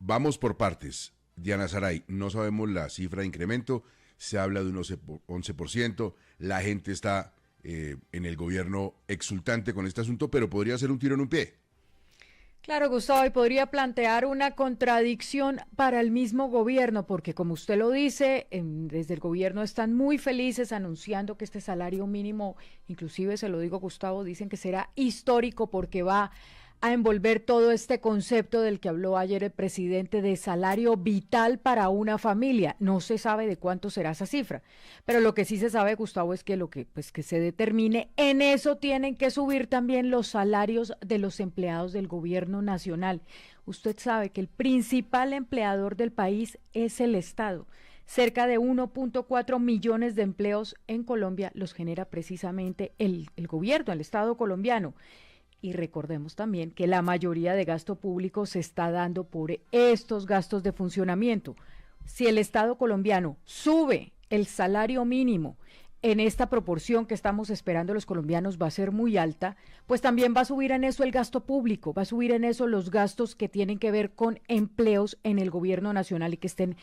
vamos por partes. Diana Saray, no sabemos la cifra de incremento, se habla de un 11%, la gente está en el gobierno exultante con este asunto, pero podría ser un tiro en un pie. Claro, Gustavo, y podría plantear una contradicción para el mismo gobierno, porque como usted lo dice, desde el gobierno están muy felices anunciando que este salario mínimo, inclusive se lo digo, Gustavo, dicen que será histórico porque va a envolver todo este concepto del que habló ayer el presidente de salario vital para una familia. No se sabe de cuánto será esa cifra, pero lo que sí se sabe, Gustavo, es que lo que pues que se determine, en eso tienen que subir también los salarios de los empleados del gobierno nacional. Usted sabe que el principal empleador del país es el Estado. Cerca de 1.4 millones de empleos en Colombia los genera precisamente el gobierno, el Estado colombiano. Y recordemos también que la mayoría de gasto público se está dando por estos gastos de funcionamiento. Si el Estado colombiano sube el salario mínimo en esta proporción que estamos esperando los colombianos va a ser muy alta, pues también va a subir en eso el gasto público, va a subir en eso los gastos que tienen que ver con empleos en el gobierno nacional y que estén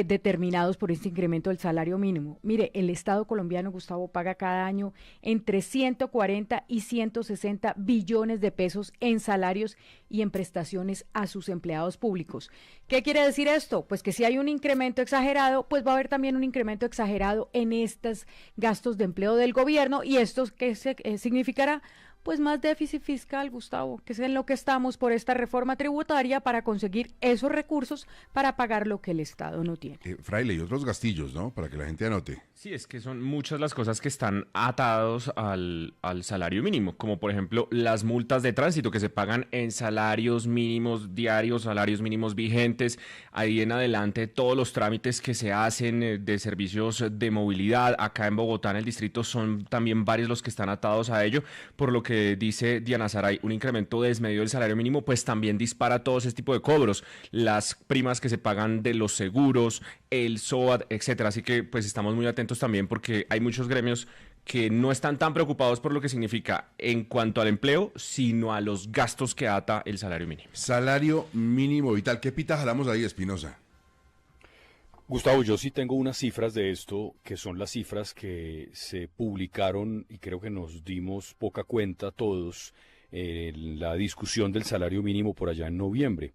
determinados por este incremento del salario mínimo. Mire, el Estado colombiano, Gustavo, paga cada año entre 140 y 160 billones de pesos en salarios y en prestaciones a sus empleados públicos. ¿Qué quiere decir esto? Pues que si hay un incremento exagerado, pues va a haber también un incremento exagerado en estos gastos de empleo del gobierno. ¿Y esto qué significará? Pues más déficit fiscal, Gustavo, que es en lo que estamos por esta reforma tributaria para conseguir esos recursos para pagar lo que el Estado no tiene. Fraile, y otros gastillos, ¿no? Para que la gente anote. Sí, es que son muchas las cosas que están atados al salario mínimo, como por ejemplo las multas de tránsito que se pagan en salarios mínimos diarios, salarios mínimos vigentes, ahí en adelante todos los trámites que se hacen de servicios de movilidad, acá en Bogotá, en el distrito, son también varios los que están atados a ello, por lo que dice Diana Saray, un incremento desmedido del salario mínimo, pues también dispara todo ese tipo de cobros, las primas que se pagan de los seguros, el SOAT, etcétera, así que pues estamos muy atentos también porque hay muchos gremios que no están tan preocupados por lo que significa en cuanto al empleo, sino a los gastos que ata el salario mínimo. Salario mínimo vital. ¿Qué pita jalamos ahí, Espinosa? Gustavo, yo sí tengo unas cifras de esto, que son las cifras que se publicaron y creo que nos dimos poca cuenta todos en la discusión del salario mínimo por allá en noviembre.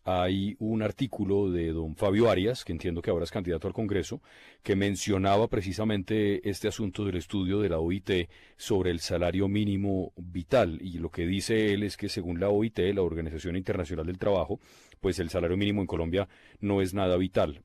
Hay un artículo de don Fabio Arias, que entiendo que ahora es candidato al Congreso, que mencionaba precisamente este asunto del estudio de la OIT sobre el salario mínimo vital. Y lo que dice él es que según la OIT, la Organización Internacional del Trabajo, pues el salario mínimo en Colombia no es nada vital.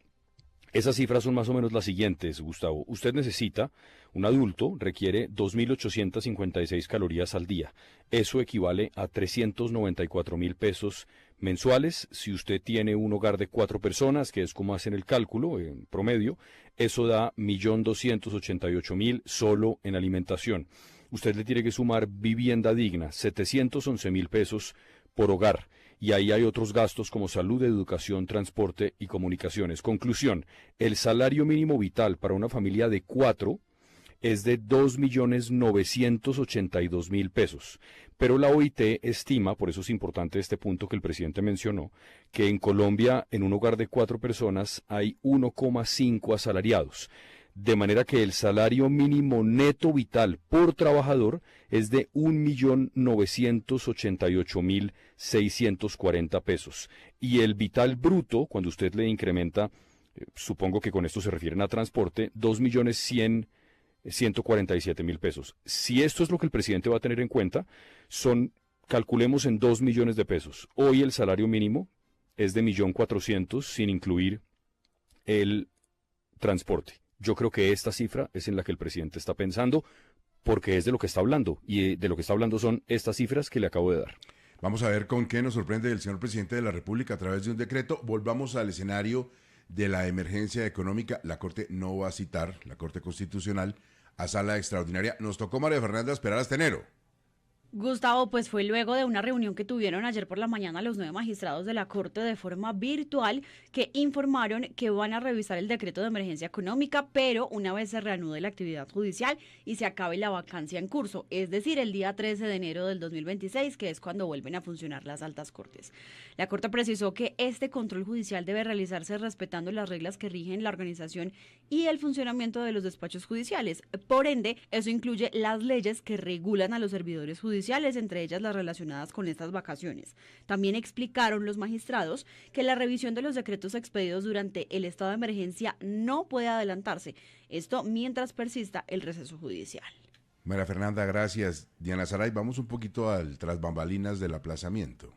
Esas cifras son más o menos las siguientes, Gustavo. Usted necesita, un adulto requiere 2.856 calorías al día. Eso equivale a 394.000 pesos mensuales. Si usted tiene un hogar de 4 personas, que es como hacen el cálculo en promedio, eso da 1.288.000 solo en alimentación. Usted le tiene que sumar vivienda digna, 711.000 pesos por hogar. Y ahí hay otros gastos como salud, educación, transporte y comunicaciones. Conclusión, el salario mínimo vital para una familia de 4 es de 2.982.000 pesos. Pero la OIT estima, por eso es importante este punto que el presidente mencionó, que en Colombia, en un hogar de 4 personas, hay 1,5 asalariados. De manera que el salario mínimo neto vital por trabajador es de 1.988.640 pesos. Y el vital bruto, cuando usted le incrementa, supongo que con esto se refieren a transporte, 2.147.000 pesos. Si esto es lo que el presidente va a tener en cuenta, calculemos en 2 millones de pesos. Hoy el salario mínimo es de 1.400.000 sin incluir el transporte. Yo creo que esta cifra es en la que el presidente está pensando, porque es de lo que está hablando, y de lo que está hablando son estas cifras que le acabo de dar. Vamos a ver con qué nos sorprende el señor presidente de la República a través de un decreto. Volvamos al escenario de la emergencia económica. La Corte no va a citar, la Corte Constitucional, a sala extraordinaria. Nos tocó, María Fernanda, esperar hasta enero. Gustavo, pues fue luego de una reunión que tuvieron ayer por la mañana los 9 magistrados de la Corte de forma virtual que informaron que van a revisar el decreto de emergencia económica, pero una vez se reanude la actividad judicial y se acabe la vacancia en curso, es decir, el día 13 de enero del 2026, que es cuando vuelven a funcionar las altas cortes. La Corte precisó que este control judicial debe realizarse respetando las reglas que rigen la organización y el funcionamiento de los despachos judiciales. Por ende, eso incluye las leyes que regulan a los servidores judiciales, entre ellas las relacionadas con estas vacaciones. También explicaron los magistrados que la revisión de los decretos expedidos durante el estado de emergencia no puede adelantarse, esto mientras persista el receso judicial. María Fernanda, gracias. Diana Saray, vamos un poquito al tras bambalinas del aplazamiento.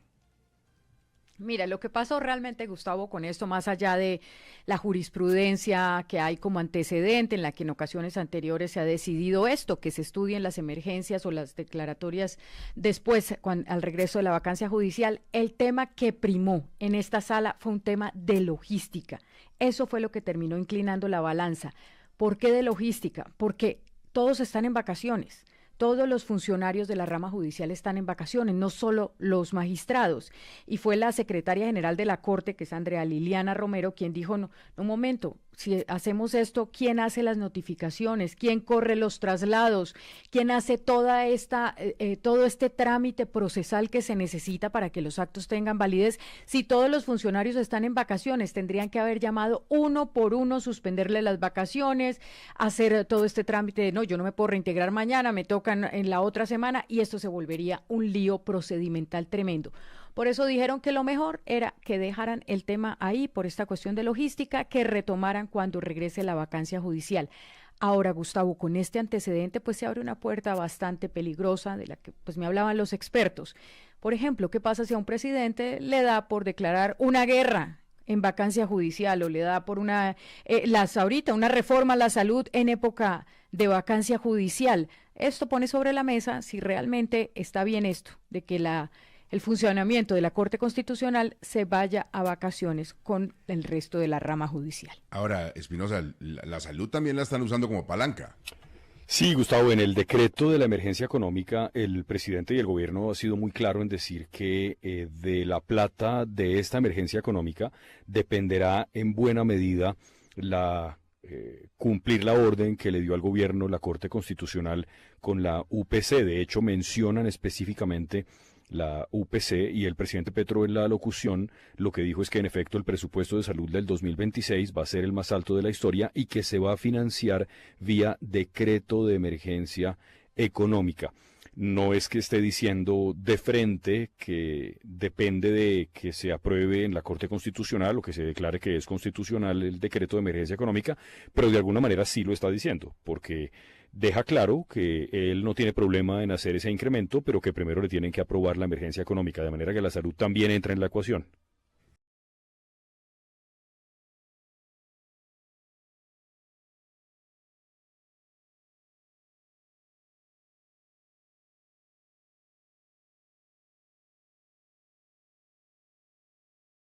Mira, lo que pasó realmente, Gustavo, con esto, más allá de la jurisprudencia que hay como antecedente, en la que en ocasiones anteriores se ha decidido esto, que se estudien las emergencias o las declaratorias después, al regreso de la vacancia judicial, el tema que primó en esta sala fue un tema de logística. Eso fue lo que terminó inclinando la balanza. ¿Por qué de logística? Porque todos están en vacaciones. Todos los funcionarios de la rama judicial están en vacaciones, no solo los magistrados. Y fue la secretaria general de la Corte, que es Andrea Liliana Romero, quien dijo, no, un momento, si hacemos esto, ¿quién hace las notificaciones? ¿Quién corre los traslados? ¿Quién hace todo este trámite procesal que se necesita para que los actos tengan validez? Si todos los funcionarios están en vacaciones, tendrían que haber llamado uno por uno, suspenderle las vacaciones, hacer todo este trámite de, no, yo no me puedo reintegrar mañana, me tocan en la otra semana, y esto se volvería un lío procedimental tremendo. Por eso dijeron que lo mejor era que dejaran el tema ahí por esta cuestión de logística, que retomaran cuando regrese la vacancia judicial. Ahora, Gustavo, con este antecedente, pues se abre una puerta bastante peligrosa de la que pues me hablaban los expertos. Por ejemplo, ¿qué pasa si a un presidente le da por declarar una guerra en vacancia judicial o le da por una reforma a la salud en época de vacancia judicial? Esto pone sobre la mesa si realmente está bien esto, de que el funcionamiento de la Corte Constitucional se vaya a vacaciones con el resto de la rama judicial. Ahora, Espinosa, la salud también la están usando como palanca. Sí, Gustavo, en el decreto de la emergencia económica, el presidente y el gobierno ha sido muy claro en decir que de la plata de esta emergencia económica dependerá en buena medida cumplir la orden que le dio al gobierno la Corte Constitucional con la UPC. De hecho, mencionan específicamente la UPC, y el presidente Petro en la locución lo que dijo es que en efecto el presupuesto de salud del 2026 va a ser el más alto de la historia y que se va a financiar vía decreto de emergencia económica. No es que esté diciendo de frente que depende de que se apruebe en la Corte Constitucional o que se declare que es constitucional el decreto de emergencia económica, pero de alguna manera sí lo está diciendo, porque deja claro que él no tiene problema en hacer ese incremento, pero que primero le tienen que aprobar la emergencia económica, de manera que la salud también entra en la ecuación.